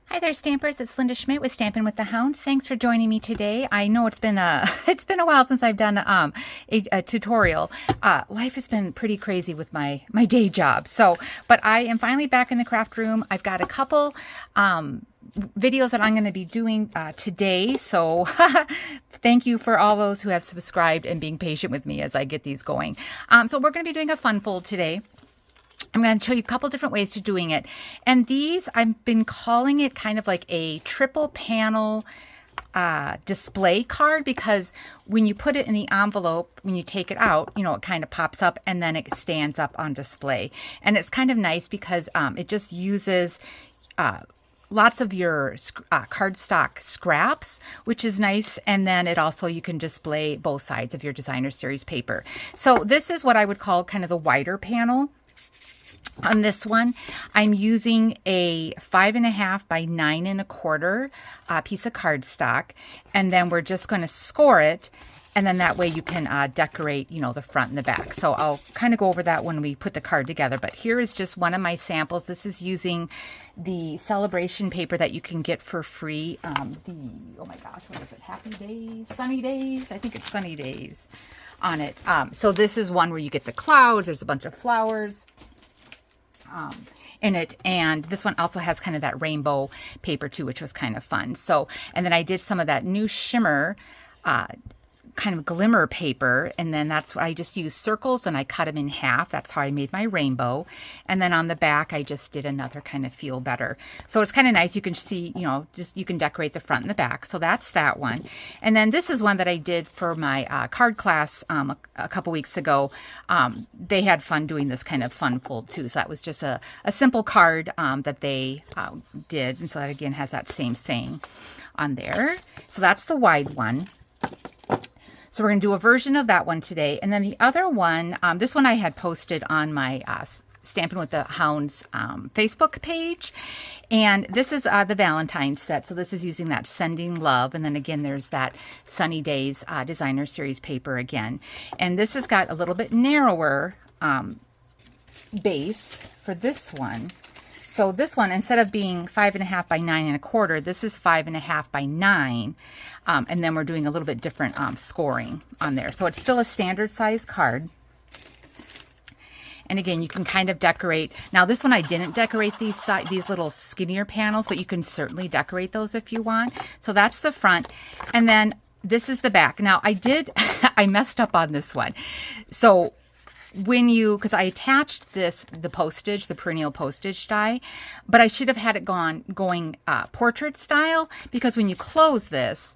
Hi there, Stampers. It's Linda Schmitt with Stampin' with the Houndz. Thanks for joining me today. I know it's been a while since I've done a tutorial. Life has been pretty crazy with my day job. But I am finally back in the craft room. I've got a couple videos that I'm going to be doing today. So thank you for all those who have subscribed and being patient with me as I get these going. So we're going to be doing a fun fold today. I'm going to show you a couple different ways to doing it. And these, I've been calling it kind of like a triple panel display card, because when you put it in the envelope, when you take it out, you know, it kind of pops up and then it stands up on display. And it's kind of nice because it just uses lots of your cardstock scraps, which is nice. And then it also, you can display both sides of your designer series paper. So this is what I would call kind of the wider panel. On this one, I'm using a 5.5 by 9 1/4 piece of cardstock, and then we're just going to score it, and then that way you can decorate, you know, the front and the back. So I'll kind of go over that when we put the card together, but here is just one of my samples. This is using the celebration paper that you can get for free. Oh my gosh, what is it? Happy Days? Sunny Days? I think it's Sunny Days on it. So this is one where you get the clouds. There's a bunch of flowers in it, and this one also has kind of that rainbow paper too, which was kind of fun. So, and then I did some of that new shimmer kind of glimmer paper, and then that's what I just used circles and I cut them in half. That's how I made my rainbow. And then on the back I just did another kind of feel better. So it's kind of nice. You can see, you know, just you can decorate the front and the back. So that's that one. And then this is one that I did for my card class a couple weeks ago. They had fun doing this kind of fun fold too. So that was just a simple card that they did. And so that again has that same saying on there. So that's the wide one. So we're going to do a version of that one today. And then the other one, this one I had posted on my Stampin' with the Houndz Facebook page. And this is the Valentine's set. So this is using that Sending Love. And then again, there's that Sunny Days designer series paper again. And this has got a little bit narrower base for this one. So this one, instead of being 5.5 by 9 1/4, this is 5.5 by 9. And then we're doing a little bit different scoring on there. So it's still a standard size card. And again, you can kind of decorate. Now this one, I didn't decorate these little skinnier panels, but you can certainly decorate those if you want. So that's the front. And then this is the back. Now I messed up on this one. So because I attached the postage, the perennial postage die, but I should have had it going portrait style, because when you close this,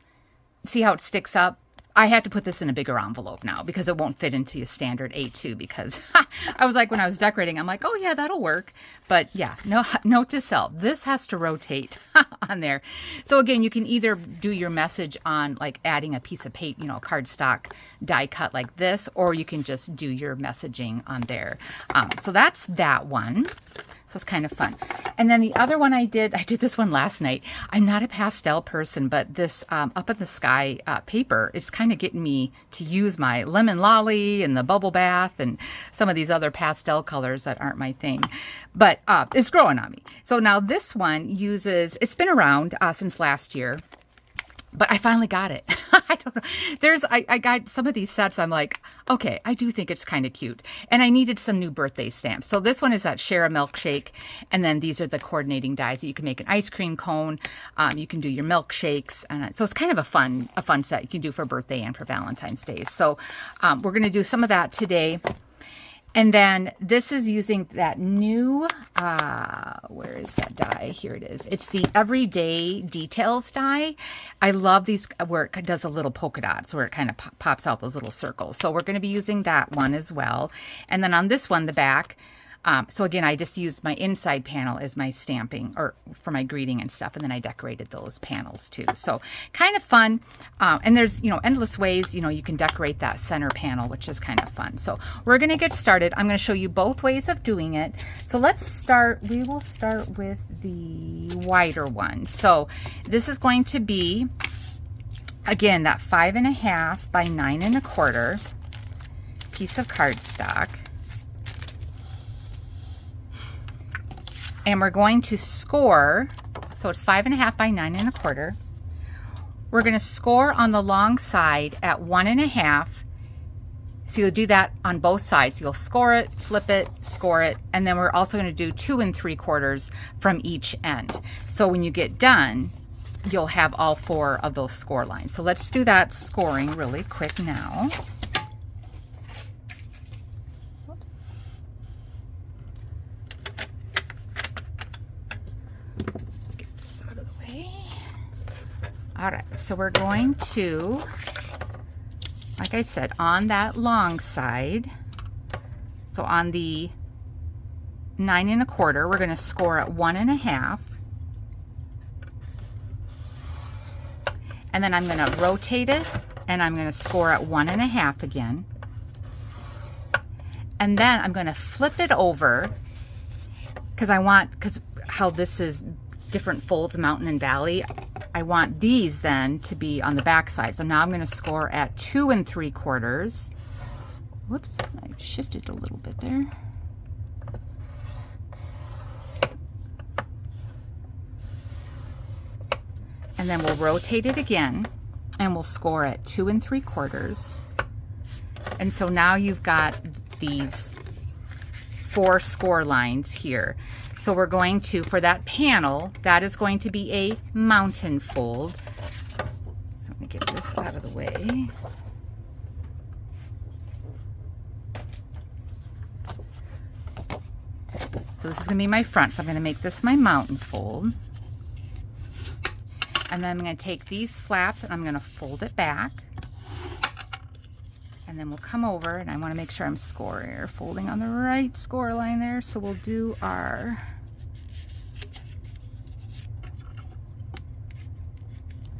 see how it sticks up? I had to put this in a bigger envelope now because it won't fit into a standard A2, because I was like, when I was decorating, I'm like, oh yeah, that'll work. But yeah, no, note to self, this has to rotate on there. So again, you can either do your message on like adding a piece of paper, you know, cardstock die cut like this, or you can just do your messaging on there. So that's that one. So it's kind of fun. And then the other one I did this one last night. I'm not a pastel person, but this Up in the Sky paper, it's kind of getting me to use my Lemon Lolly and the Bubble Bath and some of these other pastel colors that aren't my thing. But it's growing on me. So now this one it's been around since last year, but I finally got it. I don't know. I got some of these sets. I'm like, okay, I do think it's kind of cute. And I needed some new birthday stamps. So this one is that Share a Milkshake. And then these are the coordinating dies. You can make an ice cream cone. You can do your milkshakes. And so it's kind of a fun set you can do for birthday and for Valentine's Day. So we're going to do some of that today. And then this is using that new, where is that die? Here it is. It's the Everyday Details die. I love these where it does a little polka dots, where it kind of pops out those little circles. So we're going to be using that one as well. And then on this one, the back, so again, I just used my inside panel as my stamping, or for my greeting and stuff, and then I decorated those panels too. So kind of fun. And there's, you know, endless ways, you know, you can decorate that center panel, which is kind of fun. So we're going to get started. I'm going to show you both ways of doing it. So let's start. We will start with the wider one. So this is going to be, again, that 5.5 by 9 1/4 piece of cardstock. And we're going to score So it's 5.5 by 9.25. We're going to score on the long side at 1.5. So you'll do that on both sides. You'll score it, flip it, score it, and then we're also going to do 2 3/4 from each end. So when you get done, you'll have all 4 of those score lines. So let's do that scoring really quick now. Whoops. Get this out of the way. All right, so we're going to, like I said, on that long side, so on the 9.25, we're going to score at 1.5. And then I'm going to rotate it, and I'm going to score at 1.5 again. And then I'm going to flip it over, because how this is different folds, mountain and valley, I want these then to be on the back side. So now I'm going to score at 2 3/4. Whoops, I shifted a little bit there. And then we'll rotate it again, and we'll score at 2 3/4. And so now you've got these 4 score lines here. So we're going to, for that panel, that is going to be a mountain fold. So let me get this out of the way. So this is going to be my front, so I'm going to make this my mountain fold. And then I'm going to take these flaps and I'm going to fold it back. And then we'll come over, and I want to make sure I'm folding on the right score line there. So we'll do our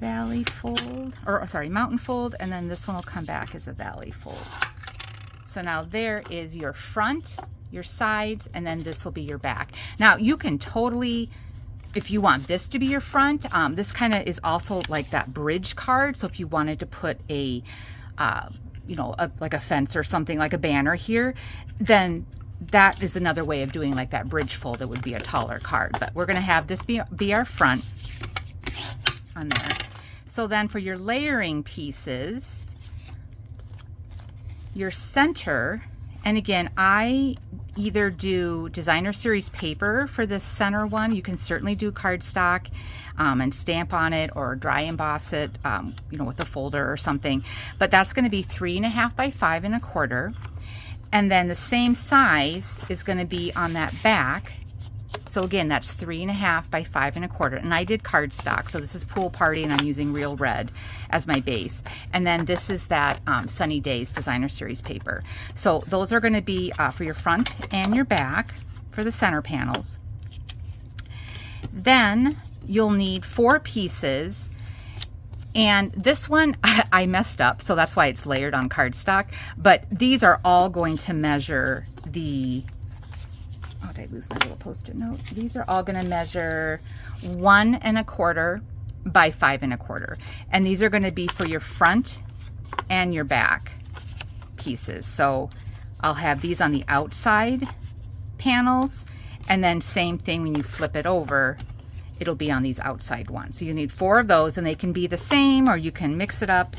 valley fold, or sorry, mountain fold, and then this one will come back as a valley fold. So now there is your front, your sides, and then this will be your back. Now you can totally, if you want this to be your front, this kind of is also like that bridge card. So if you wanted to put a, you know, like a fence or something, like a banner here, then that is another way of doing like that bridge fold. It would be a taller card, but we're going to have this be our front on there. So then for your layering pieces, your center, and again, I either do designer series paper for this center one. You can certainly do cardstock and stamp on it, or dry emboss it, you know, with a folder or something. But that's going to be 3.5 by 5.25. And then the same size is going to be on that back. So again, that's 3.5 by 5.25. And I did cardstock. So this is Pool Party, and I'm using Real Red as my base. And then this is that Sunny Days designer series paper. So those are going to be for your front and your back for the center panels. Then you'll need 4 pieces. And this one I messed up, so that's why it's layered on cardstock. But these are all going to measure the, oh, did I lose my little Post-it note? These are all going to measure 1.25 by 5.25. And these are going to be for your front and your back pieces. So I'll have these on the outside panels, and then same thing when you flip it over, it'll be on these outside ones. So you need 4 of those, and they can be the same, or you can mix it up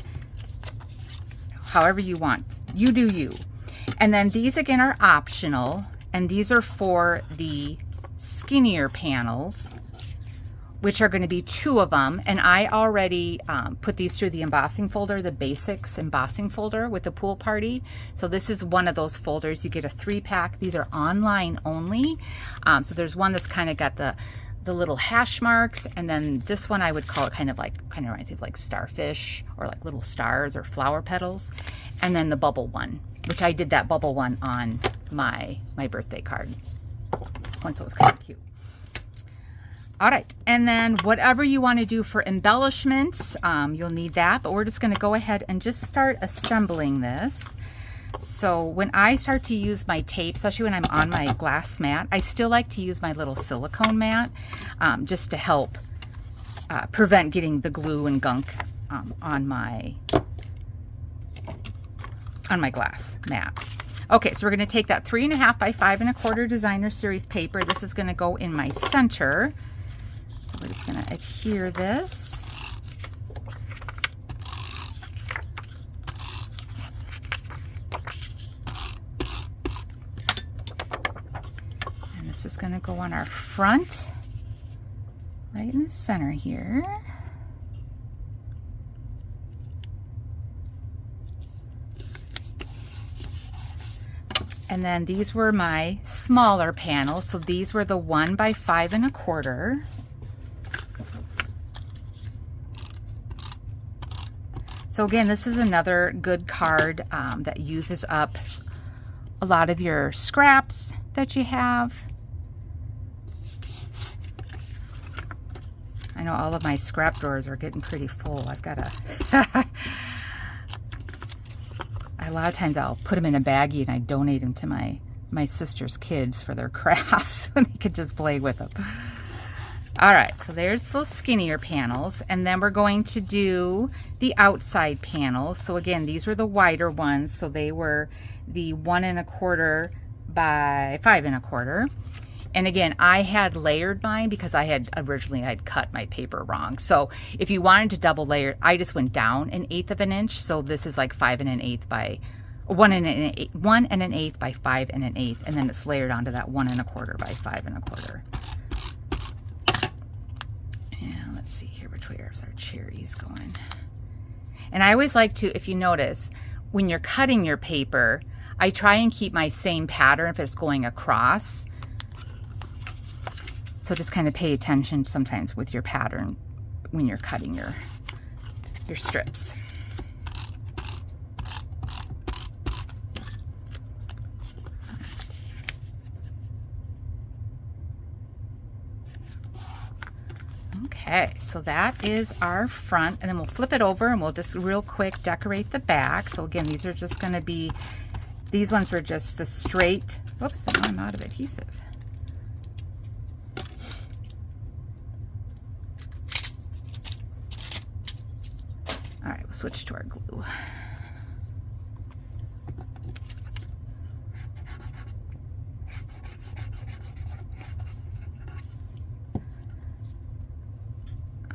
however you want. You do you. And then these again are optional, and these are for the skinnier panels, which are going to be 2 of them. And I already put these through the embossing folder, the basics embossing folder with the Pool Party. So this is one of those folders. You get a 3-pack. These are online only. So there's one that's kind of got the little hash marks, and then this one I would call it kind of reminds me of like starfish, or like little stars or flower petals. And then the bubble one, which I did that bubble one on my birthday card. So it was kind of cute. All right, and then whatever you want to do for embellishments, you'll need that, but we're just going to go ahead and just start assembling this. So when I start to use my tape, especially when I'm on my glass mat, I still like to use my little silicone mat, just to help prevent getting the glue and gunk on my glass mat. Okay, so we're going to take that 3.5 by 5.25 designer series paper. This is going to go in my center. We're just going going to adhere this. And this is going to go on our front, right in the center here. And then these were my smaller panels. So these were the 1 by 5 1/4. So again, this is another good card that uses up a lot of your scraps that you have. I know all of my scrap drawers are getting pretty full. I've got to... A lot of times I'll put them in a baggie and I donate them to my sister's kids for their crafts and they could just play with them. All right, so there's those skinnier panels, and then we're going to do the outside panels. So again, these were the wider ones, so they were the 1 1/4 by 5 1/4. And again, I had layered mine because originally I'd cut my paper wrong. So if you wanted to double layer, I just went down 1/8 of an inch. So this is like 5 1/8 by 1 1/8 by 5 1/8, and then it's layered onto that 1 1/4 by 5 1/4. And let's see here, which way is our cherries going? And I always like to, if you notice, when you're cutting your paper, I try and keep my same pattern if it's going across. So just kind of pay attention sometimes with your pattern when you're cutting your strips. Okay, so that is our front, and then we'll flip it over and we'll just real quick decorate the back. So again, these are just going to be, these ones were just the straight, whoops, now I'm out of adhesive. All right, we'll switch to our glue. All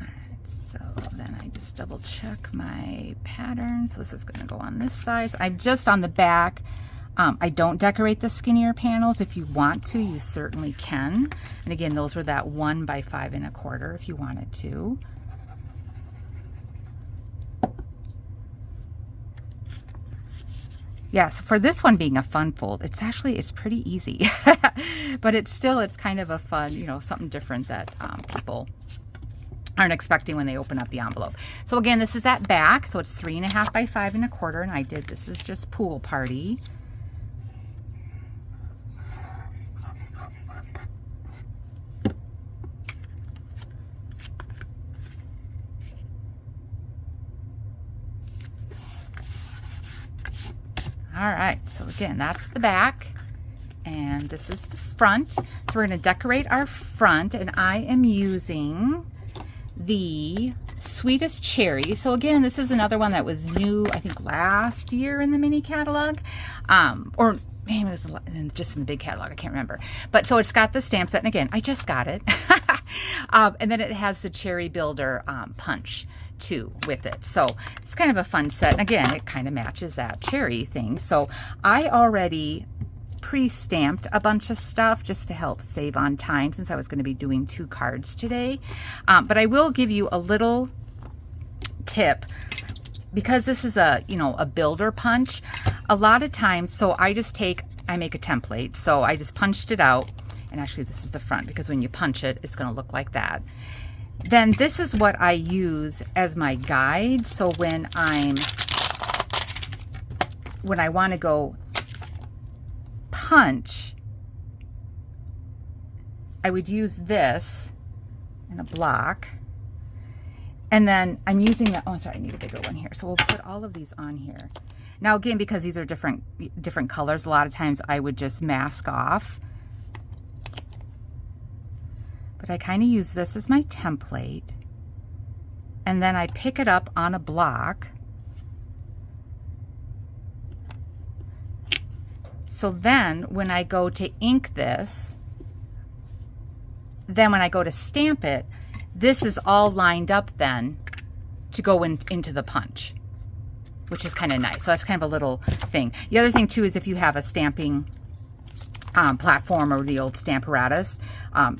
right, so then I just double check my pattern. So this is going to go on this side. So I'm just on the back. I don't decorate the skinnier panels. If you want to, you certainly can. And again, those were that 1 by 5 1/4 if you wanted to. Yeah, so for this one being a fun fold, it's pretty easy, but it's kind of a fun, something different that people aren't expecting when they open up the envelope. So again, this is that back, so it's 3 1/2 by 5 1/4, and this is just Pool Party. All right, so again, that's the back, and this is the front. So we're going to decorate our front, and I am using the Sweetest Cherries. So again, this is another one that was new, I think, last year in the mini catalog, or maybe it was just in the big catalog, I can't remember. But so it's got the stamp set, and again, I just got it. And then it has the Cherry Builder punch too with it. So it's kind of a fun set. And again, it kind of matches that cherry thing. So I already pre-stamped a bunch of stuff just to help save on time since I was going to be doing 2 cards today. But I will give you a little tip because this is a builder punch. A lot of times, so I make a template. So I just punched it out, and actually this is the front because when you punch it, it's going to look like that. Then this is what I use as my guide. So when I want to go punch, I would use this in a block. And then I'm using that, oh, sorry, I need a bigger one here. So we'll put all of these on here. Now again, because these are different colors, a lot of times I would just mask off. But I kind of use this as my template, and then I pick it up on a block. So then when I go to ink this, then when I go to stamp it, this is all lined up then to go into the punch, which is kind of nice. So that's kind of a little thing. The other thing too is if you have a stamping platform or the old Stamparatus,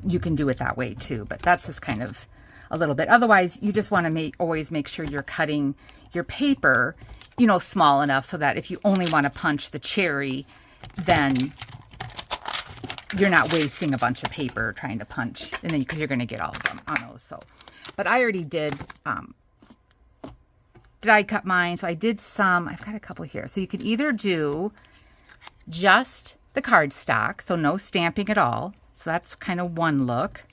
you can do it that way too. But that's just kind of a little bit. Otherwise, you just want to always make sure you're cutting your paper, you know, small enough so that if you only want to punch the cherry, then you're not wasting a bunch of paper trying to punch, and then because you're going to get all of them on those. So, but I already did die cut mine, so I did some. I've got a couple here. So you could either do just the cardstock, so no stamping at all. So that's kind of one look.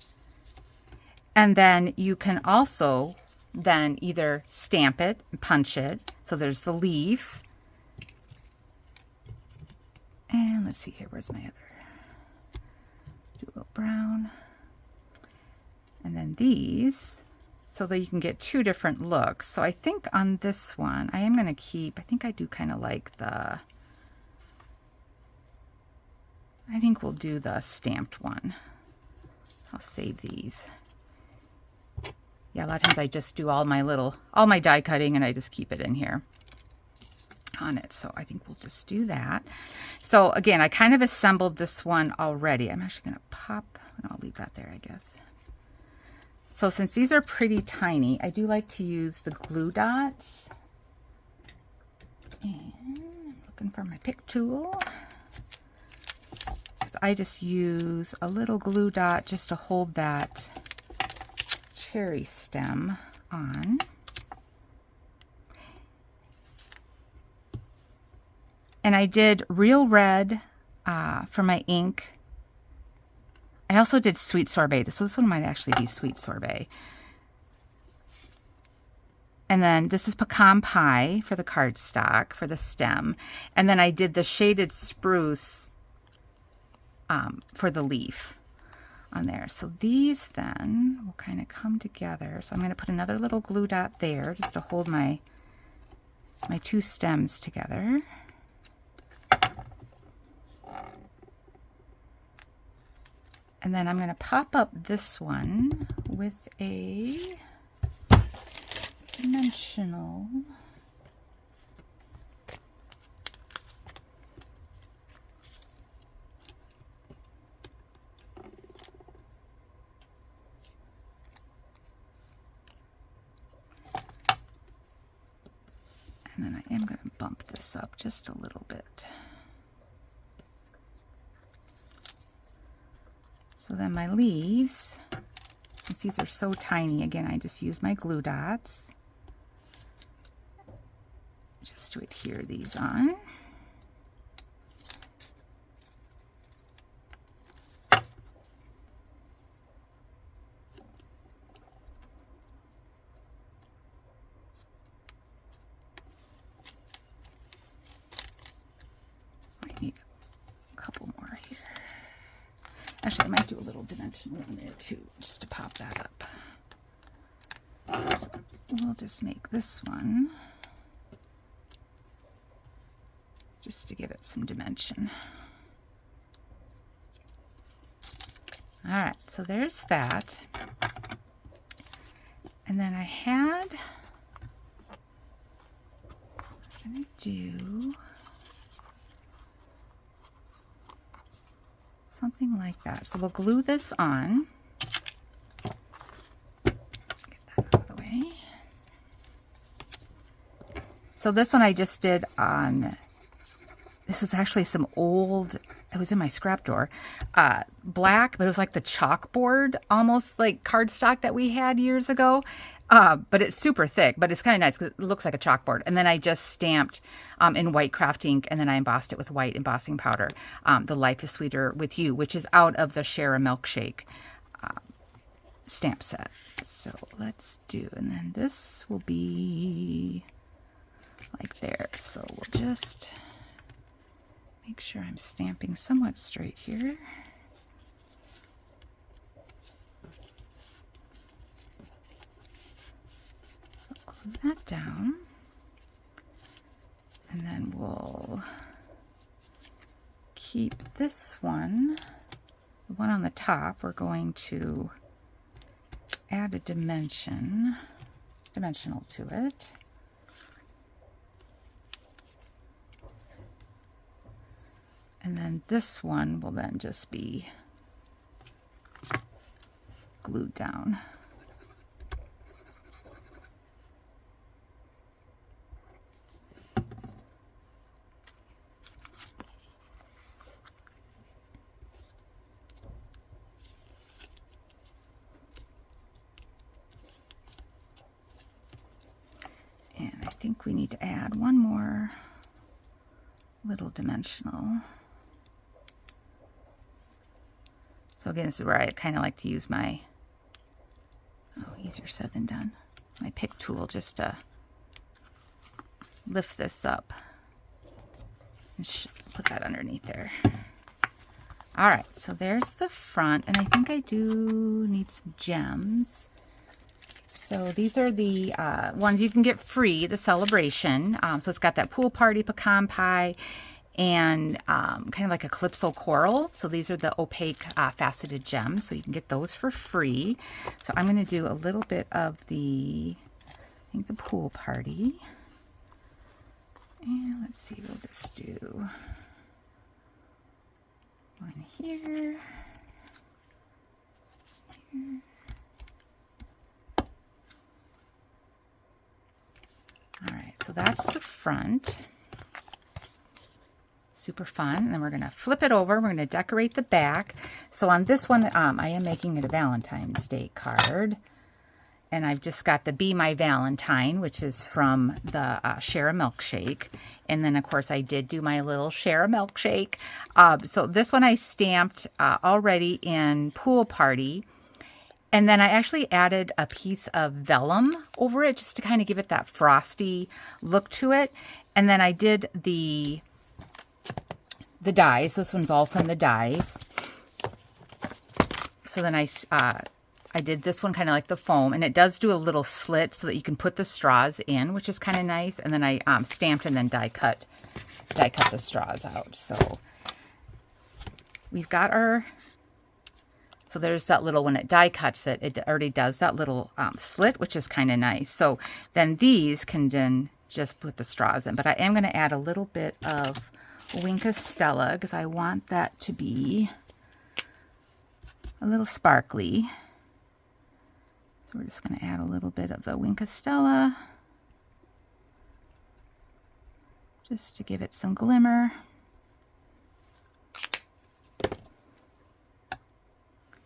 And then you can also then either stamp it and punch it. So there's the leaf. And let's see here, where's my other? Do a little brown. And then these, so that you can get two different looks. So I think on this one, I am going to keep, I think I do kind of like the, I think we'll do the stamped one. I'll save these. Yeah, a lot of times I just do all my die cutting and I just keep it in here on it. So I think we'll just do that. So again, I kind of assembled this one already. I'm actually going to pop, I'll leave that there, I guess. So since these are pretty tiny, I do like to use the glue dots. And I'm looking for my pick tool. I just use a little glue dot just to hold that cherry stem on. And I did real red for my ink. I also did sweet sorbet. So this one might actually be sweet sorbet. And then this is pecan pie for the cardstock, for the stem. And then I did the shaded spruce for the leaf on there. So these then will kind of come together. So I'm going to put another little glue dot there just to hold my two stems together. And then I'm going to pop up this one with a dimensional. And then I am going to bump this up just a little bit. So then my leaves, since these are so tiny, again, I just use my glue dots just to adhere these on. I need a couple more here. Actually, I might do a little dimensional in there too, just to pop that up. So we'll just make this one, just to give it some dimension. All right, so there's that. And then I'm gonna do something like that. So we'll glue this on. Get that out of the way. So this one I just did on, this was actually some old, it was in my scrap drawer, black, but it was like the chalkboard, almost like cardstock that we had years ago. But it's super thick, but it's kind of nice because it looks like a chalkboard. And then I just stamped in white craft ink, and then I embossed it with white embossing powder, the Life is Sweeter with You, which is out of the Share a Milkshake stamp set. So let's do, and then this will be like there. So we'll just make sure I'm stamping somewhat straight here. Glue that down, and then we'll keep this one, the one on the top, we're going to add a dimensional to it. And then this one will then just be glued down. And I think we need to add one more little dimensional. So again, this is where I kind of like to use my, easier said than done, my pick tool just to lift this up and put that underneath there. All right, so there's the front, and I think I do need some gems. So these are the ones you can get free, the celebration. So it's got that pool party pecan pie and kind of like a calypso coral. So these are the opaque faceted gems. So you can get those for free. So I'm going to do a little bit of the, I think the pool party. And let's see, we'll just do one here. Here. All right, so that's the front. Super fun. And then we're going to flip it over. We're going to decorate the back. So on this one, I am making it a Valentine's Day card. And I've just got the Be My Valentine, which is from the Share a Milkshake. And then, of course, I did do my little Share a Milkshake. So this one I stamped already in Pool Party. And then I actually added a piece of vellum over it just to kind of give it that frosty look to it. And then I did the dies. This one's all from the dies. So then I did this one kind of like the foam, and it does do a little slit so that you can put the straws in, which is kind of nice. And then I stamped and then die cut the straws out. So we've got our, so there's that little, when it die cuts it, it already does that little slit, which is kind of nice. So then these can then just put the straws in, but I am going to add a little bit of Wink of Stella because I want that to be a little sparkly. So we're just going to add a little bit of the Wink of Stella just to give it some glimmer.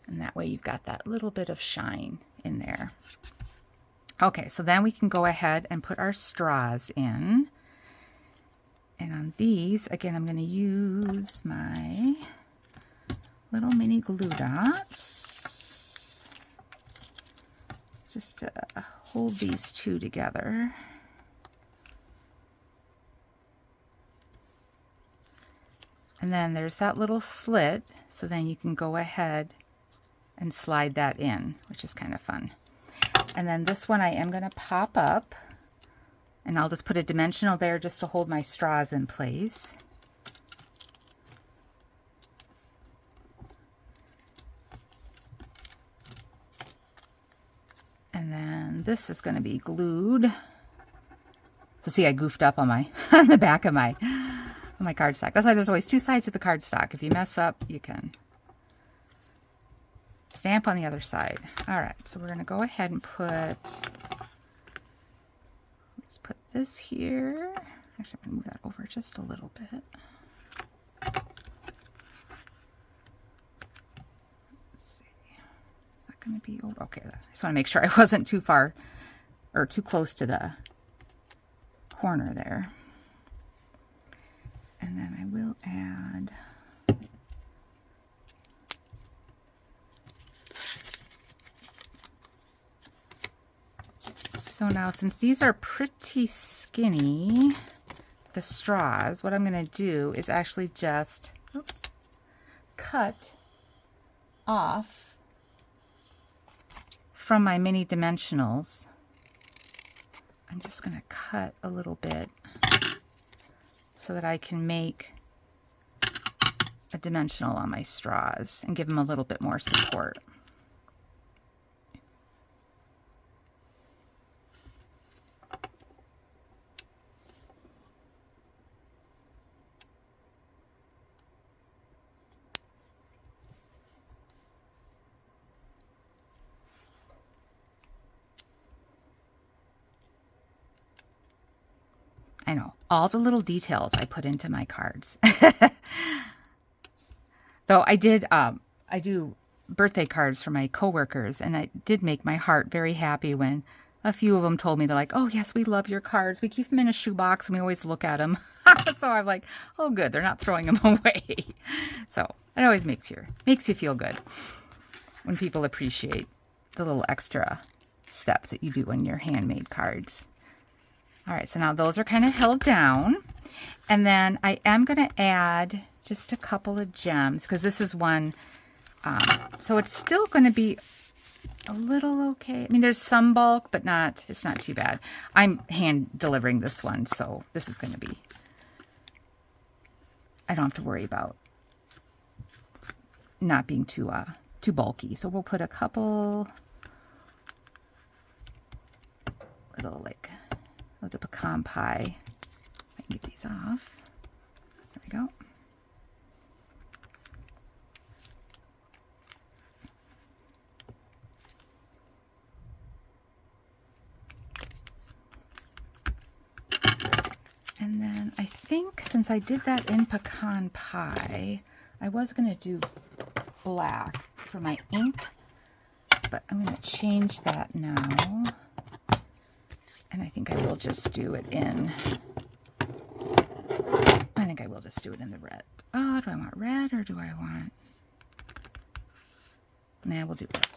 And that way you've got that little bit of shine in there. Okay, so then we can go ahead and put our straws in. And on these, again, I'm going to use my little mini glue dots just to hold these two together. And then there's that little slit, so then you can go ahead and slide that in, which is kind of fun. And then this one I am going to pop up. And I'll just put a dimensional there just to hold my straws in place. And then this is going to be glued. So see, I goofed up on my on the back of my cardstock. That's why there's always two sides to the cardstock. If you mess up, you can stamp on the other side. All right, so we're going to go ahead and put this here. Actually, I'm going to move that over just a little bit. Let's see. Is that going to be over? Okay, I just want to make sure I wasn't too far or too close to the corner there. And then I will add so now, since these are pretty skinny, the straws, what I'm going to do is actually just cut off from my mini dimensionals. I'm just going to cut a little bit so that I can make a dimensional on my straws and give them a little bit more support. I know, all the little details I put into my cards. Though I do birthday cards for my coworkers, and it did make my heart very happy when a few of them told me, they're like, oh yes, we love your cards. We keep them in a shoebox and we always look at them. So I'm like, oh good, they're not throwing them away. So it always makes you feel good when people appreciate the little extra steps that you do on your handmade cards. All right, so now those are kind of held down. And then I am going to add just a couple of gems because this is one, so it's still going to be a little okay. I mean, there's some bulk, but it's not too bad. I'm hand delivering this one, so this is going to be, I don't have to worry about not being too bulky. So we'll put a couple little, like, with the pecan pie. I can get these off. There we go. And then I think since I did that in pecan pie, I was going to do black for my ink, but I'm going to change that now. And I think I will just do it in, the red. Oh, do I want red or do I want, nah, we'll do red.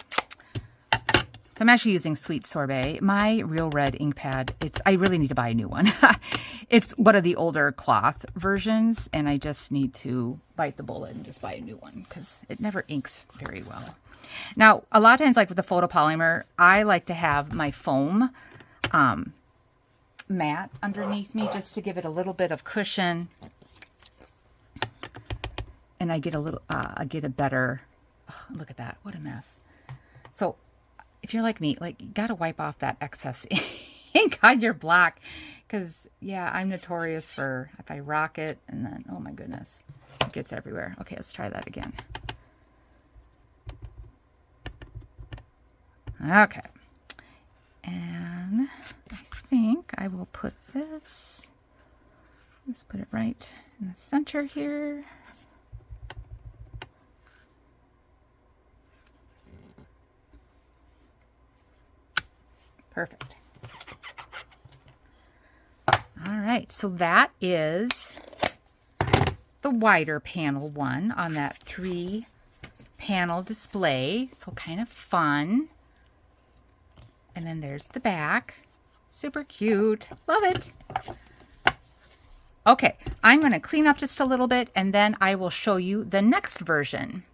So I'm actually using Sweet Sorbet. My Real Red ink pad, I really need to buy a new one. It's one of the older cloth versions, and I just need to bite the bullet and just buy a new one because it never inks very well. Now, a lot of times, like with the photopolymer, I like to have my foam mat underneath me just to give it a little bit of cushion. And I get I get a better, oh, look at that, what a mess. So if you're like me, like, you got to wipe off that excess ink on your block because, yeah, I'm notorious for if I rock it and then, oh my goodness, it gets everywhere. Okay, let's try that again. Okay. And I think I will put this, let's put it right in the center here. Perfect. All right, so that is the wider panel one on that 3-panel display. So kind of fun. And then there's the back. Super cute. Love it. Okay, I'm going to clean up just a little bit and then I will show you the next version.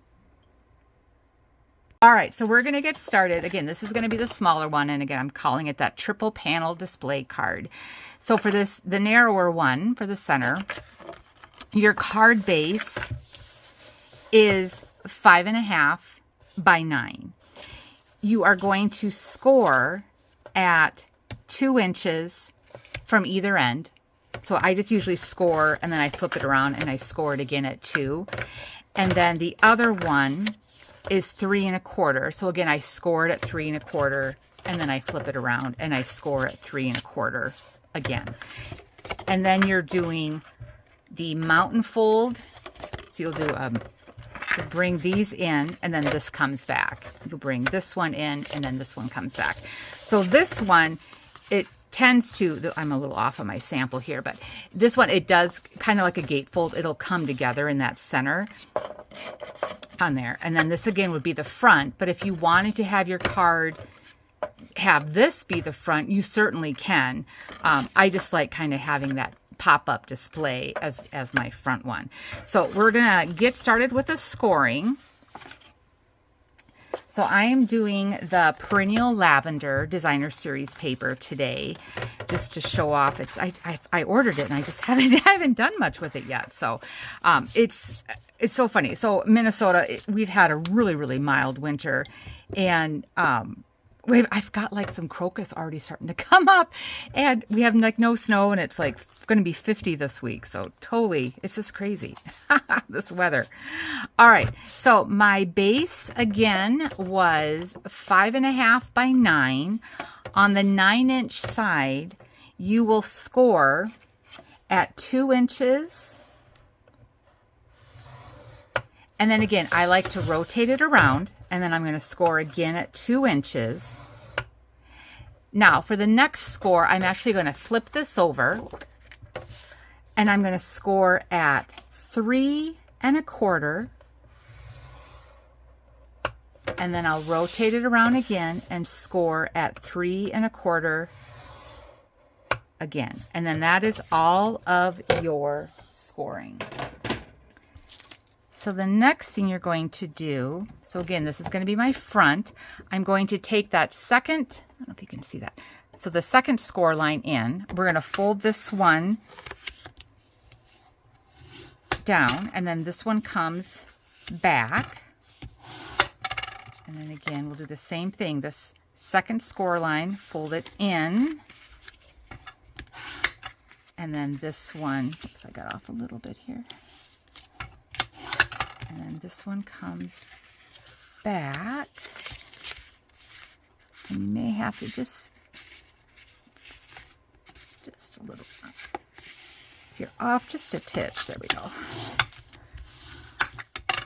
All right, so we're going to get started. Again, this is going to be the smaller one. And again, I'm calling it that triple panel display card. So for this, the narrower one for the center, your card base is 5.5 by 9. You are going to score at 2 inches from either end. So I just usually score and then I flip it around and I score it again at 2. And then the other one is 3 1/4. So again, I score it at 3 1/4 and then I flip it around and I score at 3 1/4 again. And then you're doing the mountain fold. So you'll do bring these in and then this comes back. You'll bring this one in and then this one comes back. So this one, it tends to, I'm a little off on my sample here, but this one, it does kind of like a gatefold. It'll come together in that center on there. And then this again would be the front. But if you wanted to have your card have this be the front, you certainly can. I just like kind of having that pop-up display as my front one. So we're gonna get started with the scoring. So I am doing the Perennial Lavender Designer Series paper today, just to show off. I ordered it and I just haven't done much with it yet. So it's so funny. So Minnesota, we've had a really, really mild winter, and I've got like some crocus already starting to come up, and we have like no snow, and it's like going to be 50 this week. So totally, it's just crazy, this weather. All right. So my base again was 5.5 by 9. On the 9-inch side, you will score at 2 inches. And then again, I like to rotate it around, and then I'm going to score again at 2 inches. Now for the next score, I'm actually going to flip this over, and I'm going to score at 3 1/4. And then I'll rotate it around again and score at 3 1/4 again. And then that is all of your scoring. So the next thing you're going to do, so again, this is going to be my front. I'm going to take that second, I don't know if you can see that. So the second score line in, we're going to fold this one down, and then this one comes back. And then again, we'll do the same thing. This second score line, fold it in. And then this one, oops, I got off a little bit here. And then this one comes back. And you may have to just a little, if you're off just a titch, there we go.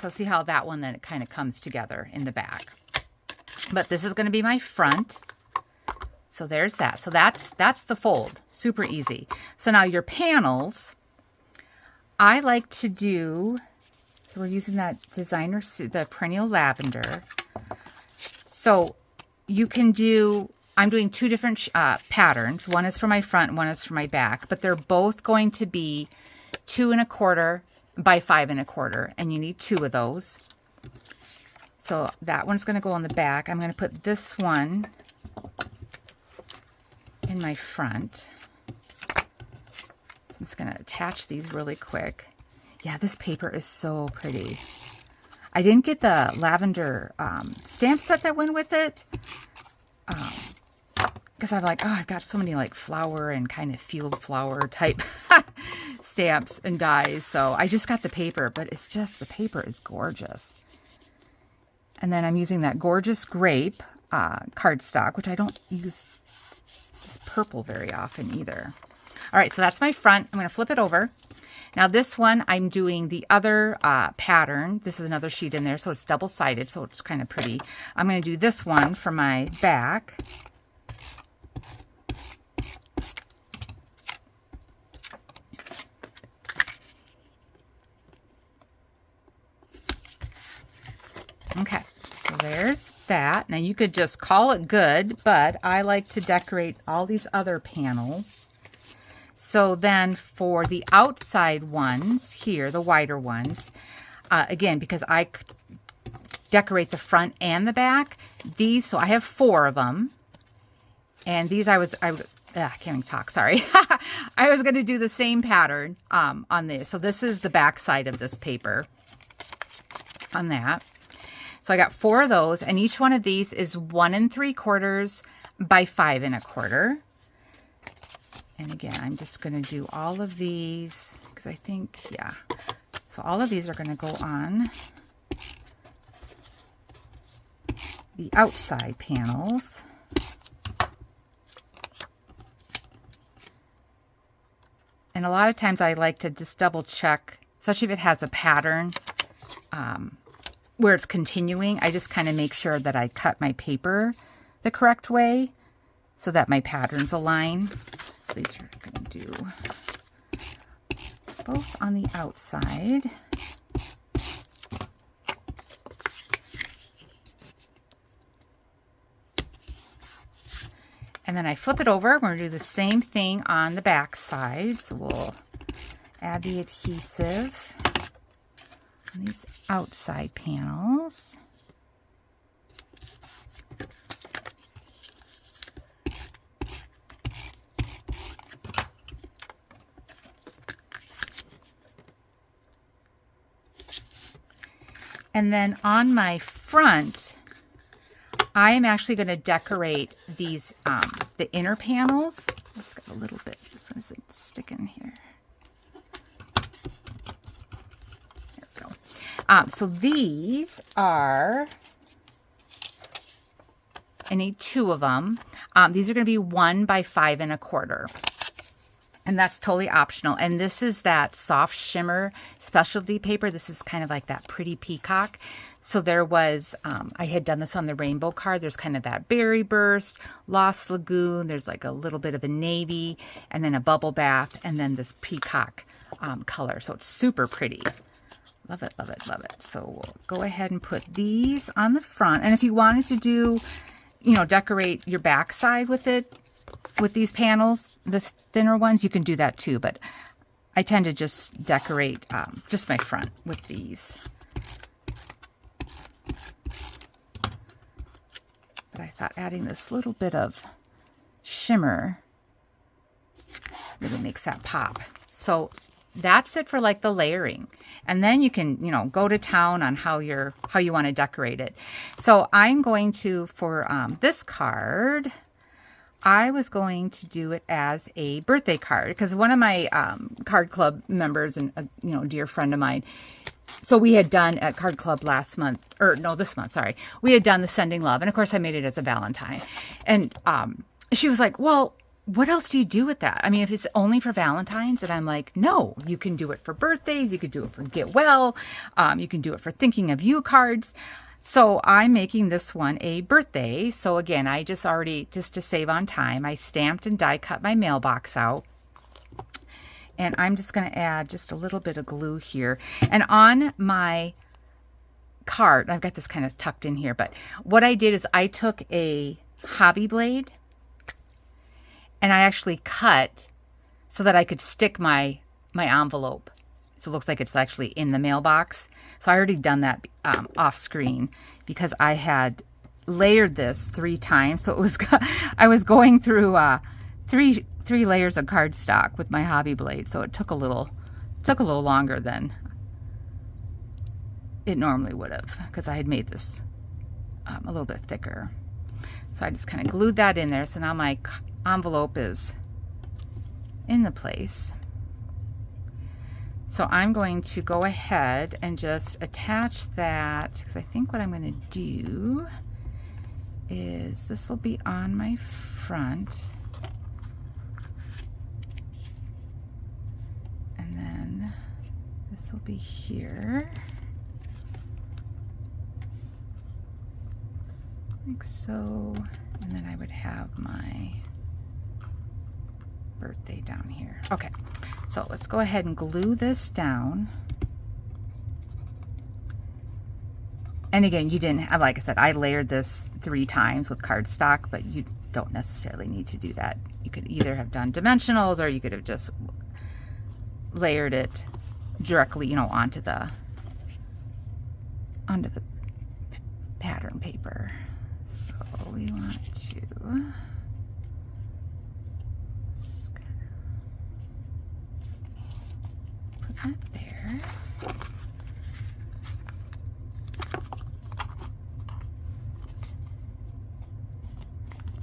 So see how that one then it kind of comes together in the back. But this is going to be my front. So there's that. So that's the fold. Super easy. So now your panels, I like to do, so we're using that designer suit, the perennial lavender. So you can do, I'm doing 2 different patterns. One is for my front, one is for my back, but they're both going to be 2 1/4 by 5 1/4, and you need 2 of those. So that one's going to go on the back. I'm going to put this one in my front. I'm just going to attach these really quick. Yeah, this paper is so pretty. I didn't get the lavender stamp set that went with it. Because I'm like, oh, I've got so many like flower and kind of field flower type stamps and dies. So I just got the paper, but it's just, the paper is gorgeous. And then I'm using that gorgeous grape cardstock, which I don't use this purple very often either. All right, so that's my front. I'm going to flip it over. Now this one, I'm doing the other pattern. This is another sheet in there, so it's double-sided, so it's kind of pretty. I'm going to do this one for my back. Okay, so there's that. Now you could just call it good, but I like to decorate all these other panels. So then for the outside ones here, the wider ones, again, because I decorate the front and the back, these, so I have 4 of them. And these I can't even talk, sorry. I was going to do the same pattern on this. So this is the back side of this paper on that. So I got 4 of those, and each one of these is 1 3/4 by 5 1/4. And again, I'm just going to do all of these because I think, yeah. So all of these are going to go on the outside panels. And a lot of times I like to just double check, especially if it has a pattern where it's continuing. I just kind of make sure that I cut my paper the correct way so that my patterns align. These are going to do both on the outside. And then I flip it over. We're going to do the same thing on the back side. So we'll add the adhesive on these outside panels. And then on my front, I am actually going to decorate these, the inner panels. Let's get a little bit, this one isn't sticking here. There we go. So these are, I need 2 of them. These are going to be 1 by 5 1/4. And that's totally optional. And this is that soft shimmer specialty paper. This is kind of like that pretty peacock. So there was, I had done this on the rainbow card. There's kind of that berry burst, Lost Lagoon. There's like a little bit of a navy and then a bubble bath and then this peacock color. So it's super pretty. Love it, love it, love it. So we'll go ahead and put these on the front. And if you wanted to do, you know, decorate your backside with it, with these panels, the thinner ones, you can do that too, but I tend to just decorate just my front with these. But I thought adding this little bit of shimmer really makes that pop. So that's it for like the layering. And then you can, you know, go to town on how you want to decorate it. So I'm going to, for this card, I was going to do it as a birthday card because one of my card club members and a, you know, dear friend of mine, so we had done at card club last month, or no, this month, sorry. We had done the sending love. And of course I made it as a Valentine. And she was like, well, what else do you do with that? I mean, if it's only for Valentine's, and I'm like, no, you can do it for birthdays. You could do it for get well. You can do it for thinking of you cards. So I'm making this one a birthday. So again, I just to save on time, I stamped and die cut my mailbox out. And I'm just going to add just a little bit of glue here. And on my card, I've got this kind of tucked in here, but what I did is I took a hobby blade and I actually cut so that I could stick my envelope. So it looks like it's actually in the mailbox. So I already done that off screen because I had layered this 3 times. So it was, I was going through three layers of cardstock with my hobby blade. So it took a little longer than it normally would have because I had made this a little bit thicker. So I just kind of glued that in there. So now my envelope is in the place. So I'm going to go ahead and just attach that because I think what I'm going to do is this will be on my front. And then this will be here. Like so. And then I would have my birthday down here. Okay, so let's go ahead and glue this down. And again, you didn't, like I said, I layered this 3 times with cardstock, but you don't necessarily need to do that. You could either have done dimensionals or you could have just layered it directly, you know, onto the pattern paper. So we want to put that there.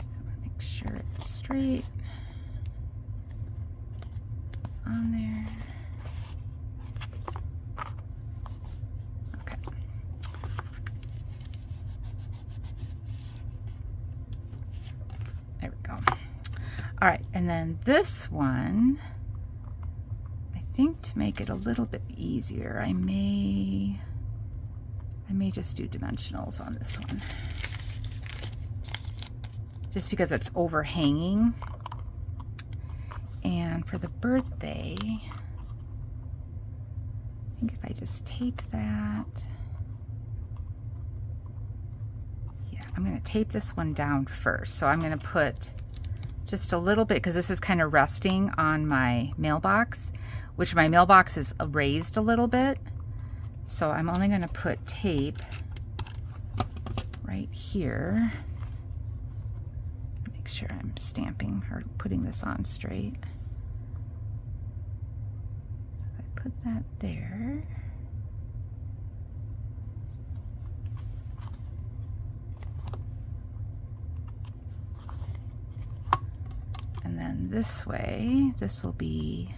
So make sure it's straight. It's on there. Okay. There we go. All right, and then this one, I think to make it a little bit easier, I may just do dimensionals on this one. Just because it's overhanging. And for the birthday, I think if I just tape that, yeah, I'm going to tape this one down first. So I'm going to put just a little bit, because this is kind of resting on my mailbox, which my mailbox is raised a little bit. So I'm only going to put tape right here. Make sure I'm stamping or putting this on straight. So I put that there. And then this way, this will be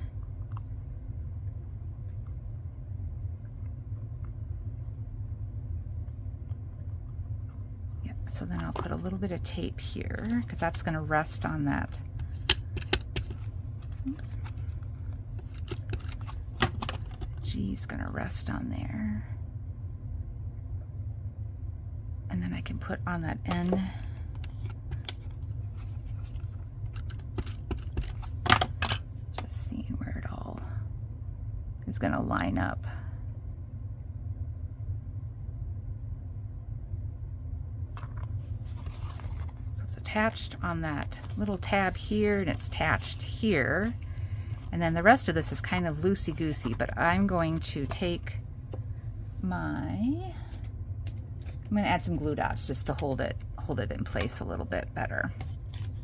so then I'll put a little bit of tape here because that's going to rest on that. Oops. G is going to rest on there. And then I can put on that N. Just seeing where it all is going to line up. So it's attached on that little tab here, and it's attached here. And then the rest of this is kind of loosey-goosey, but I'm going to take I'm going to add some glue dots just to hold it in place a little bit better.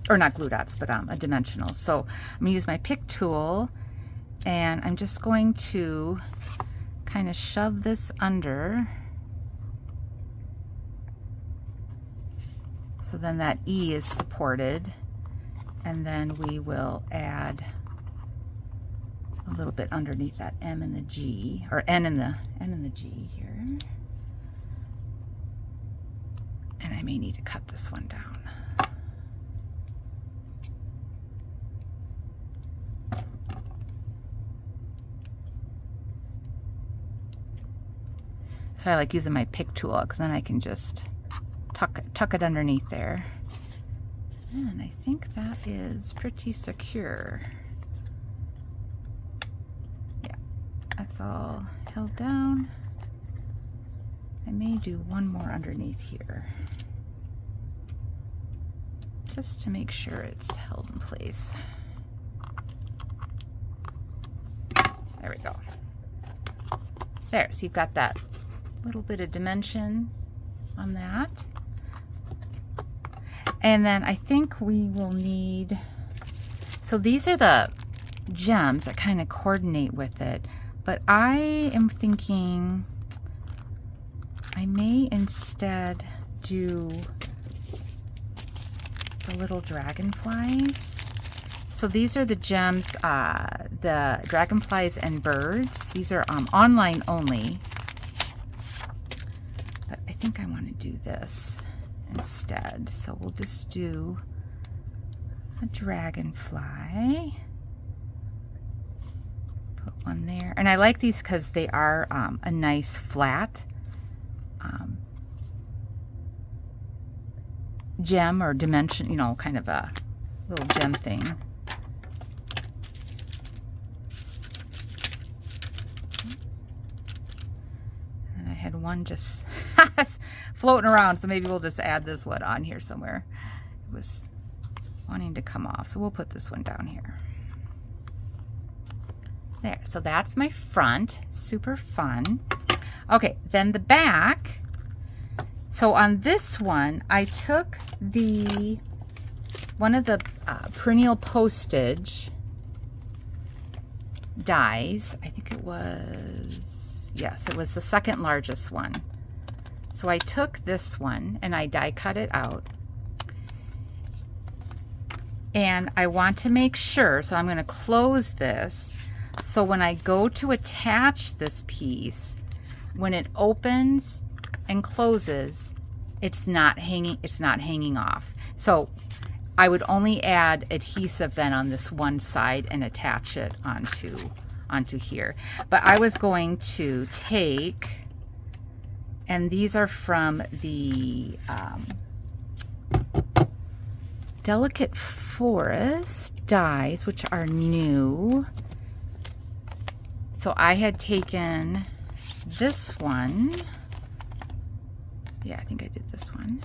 Or not glue dots, but a dimensional. So I'm going to use my pick tool, and I'm just going to kind of shove this under. So then that E is supported, and then we will add a little bit underneath that M and the G, or N and the G here. And I may need to cut this one down. So I like using my pick tool, because then I can just tuck it underneath there. And I think that is pretty secure. That's all held down. I may do one more underneath here, just to make sure it's held in place. There we go. There, so you've got that little bit of dimension on that. And then I think we will need, so these are the gems that kind of coordinate with it. But I am thinking I may instead do the little dragonflies. So these are the gems, the dragonflies and birds. These are online only. But I think I want to do this instead. So we'll just do a dragonfly. One there, and I like these because they are a nice flat gem or dimension, you know, kind of a little gem thing. And I had one just floating around, so maybe we'll just add this one on here somewhere. It was wanting to come off, so we'll put this one down here. There, so that's my front, super fun. Okay, then the back. So on this one, I took one of the perennial postage dies. I think it was, yes, it was the second largest one. So I took this one and I die cut it out. And I want to make sure, so I'm going to close this. So when I go to attach this piece, when it opens and closes, it's not hanging off. So I would only add adhesive then on this one side and attach it onto here. But I was going to take, and these are from the Delicate Forest dies, which are new. So I had taken this one. Yeah, I think I did this one.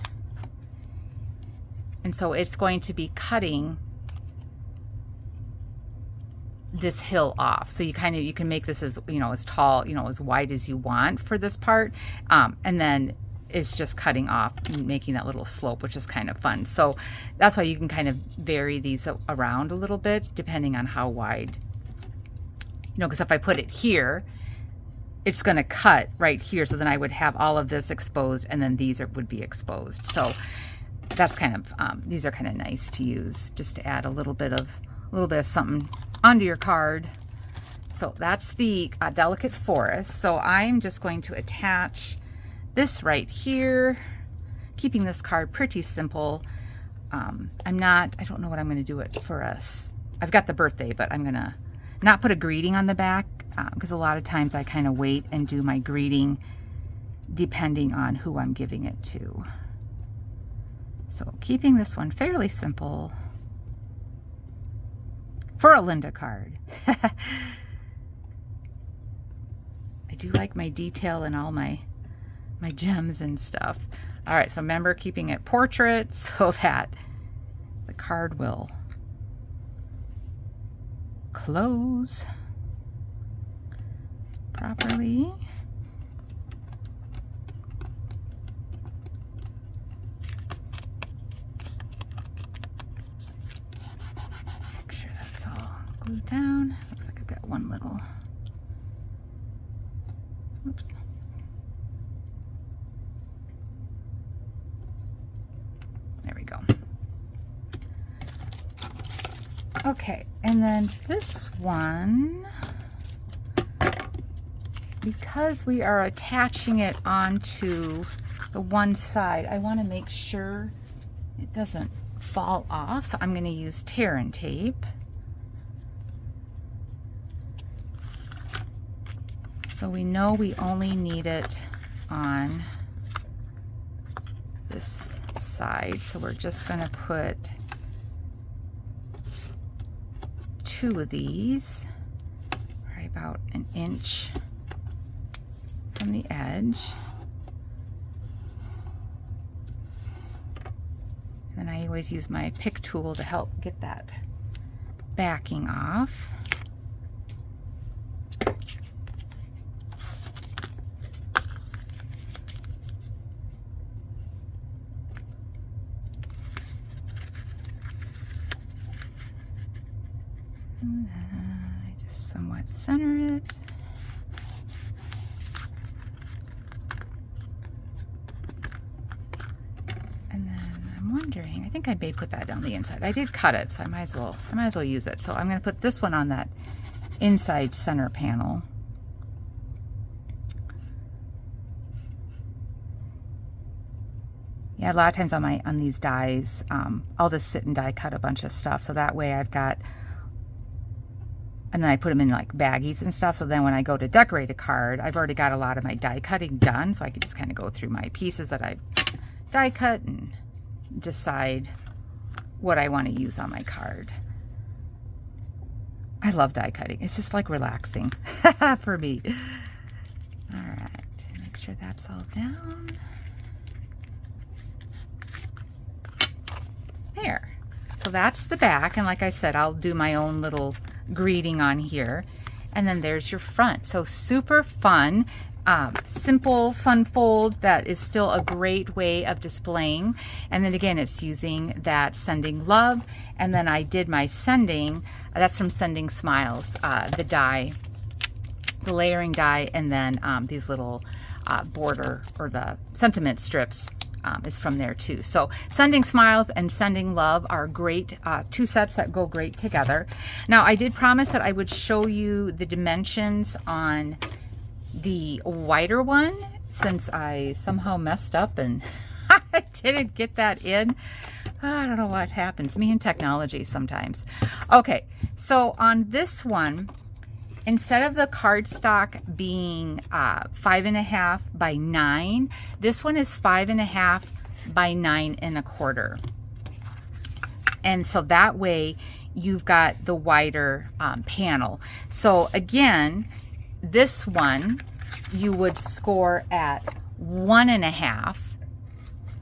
And so it's going to be cutting this hill off. So you can make this as, you know, as tall, you know, as wide as you want for this part. And then it's just cutting off and making that little slope, which is kind of fun. So that's why you can kind of vary these around a little bit depending on how wide, you know, because if I put it here, it's going to cut right here. So then I would have all of this exposed, and then these would be exposed. So that's kind of, these are kind of nice to use just to add a little bit of something onto your card. So that's the Delicate Forest. So I'm just going to attach this right here, keeping this card pretty simple. I don't know what I'm going to do it for us. I've got the birthday, but I'm going to not put a greeting on the back. because a lot of times I kind of wait and do my greeting depending on who I'm giving it to. So keeping this one fairly simple for a Linda card. I do like my detail and all my gems and stuff. All right, so remember keeping it portrait so that the card will close properly. Make sure that's all glued down. Looks like I've got one little, oops. There we go. Okay, and then this one, because we are attaching it onto the one side, I want to make sure it doesn't fall off, so I'm going to use tear and tape. So we know we only need it on this side, so we're just going to put 2 of these, right about an inch from the edge. And then I always use my pick tool to help get that backing off. I just somewhat center it. And then I'm wondering, I think I may put that down the inside. I did cut it, so I might as well use it. So I'm going to put this one on that inside center panel. Yeah, a lot of times on these dies, I'll just sit and die cut a bunch of stuff, so that way I've got, and then I put them in like baggies and stuff, so then when I go to decorate a card, I've already got a lot of my die cutting done, so I can just kind of go through my pieces that I die cut and decide what I want to use on my card. I love die cutting. It's just like relaxing for me. All right, make sure that's all down. There. So that's the back, and like I said, I'll do my own little greeting on here. And then there's your front. So super fun, simple, fun fold that is still a great way of displaying. And then again, it's using that Sending Love. And then I did my sending, that's from Sending Smiles, the die, the layering die, and then these little border or the sentiment strips is from there too. So Sending Smiles and Sending Love are great, 2 sets that go great together. Now I did promise that I would show you the dimensions on the wider one, since I somehow messed up and I didn't get that in. I don't know what happens, me and technology sometimes. Okay, so on this one, instead of the cardstock being 5.5 by 9, this one is 5.5 by 9 1/4. And so that way you've got the wider panel. So again, this one you would score at 1.5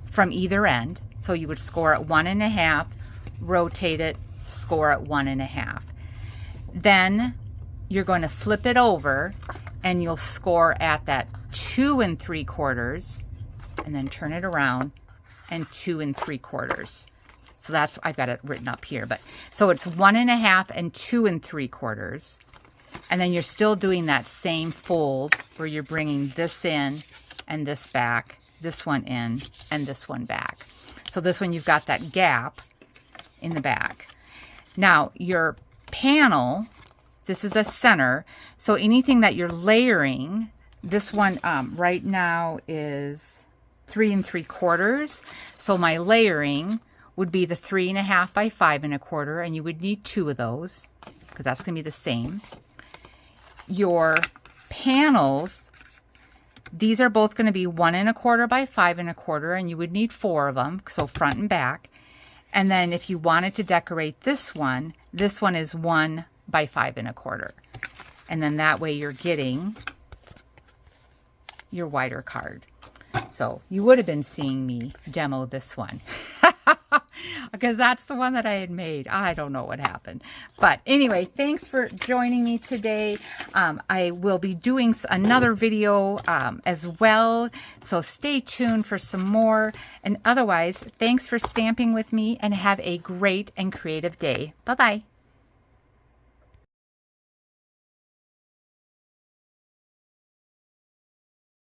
from either end. So you would score at 1.5, rotate it, score at 1.5. Then you're going to flip it over and you'll score at that 2 3/4, and then turn it around and 2 3/4. So that's, I've got it written up here, but so it's 1.5 and 2 3/4. And then you're still doing that same fold where you're bringing this in and this back, this one in and this one back. So this one, you've got that gap in the back. Now your panel, this is a center, so anything that you're layering, this one right now is 3 3/4. So my layering would be the 3.5 by 5 1/4, and you would need 2 of those because that's going to be the same. your panels, these are both going to be 1 1/4 by 5 1/4, and you would need 4 of them, so front and back. And then if you wanted to decorate this one is 1 by 5 1/4. And then that way you're getting your wider card. So you would have been seeing me demo this one because that's the one that I had made. I don't know what happened. But anyway, thanks for joining me today. I will be doing another video as well. So stay tuned for some more. And otherwise, thanks for stamping with me and have a great and creative day. Bye-bye.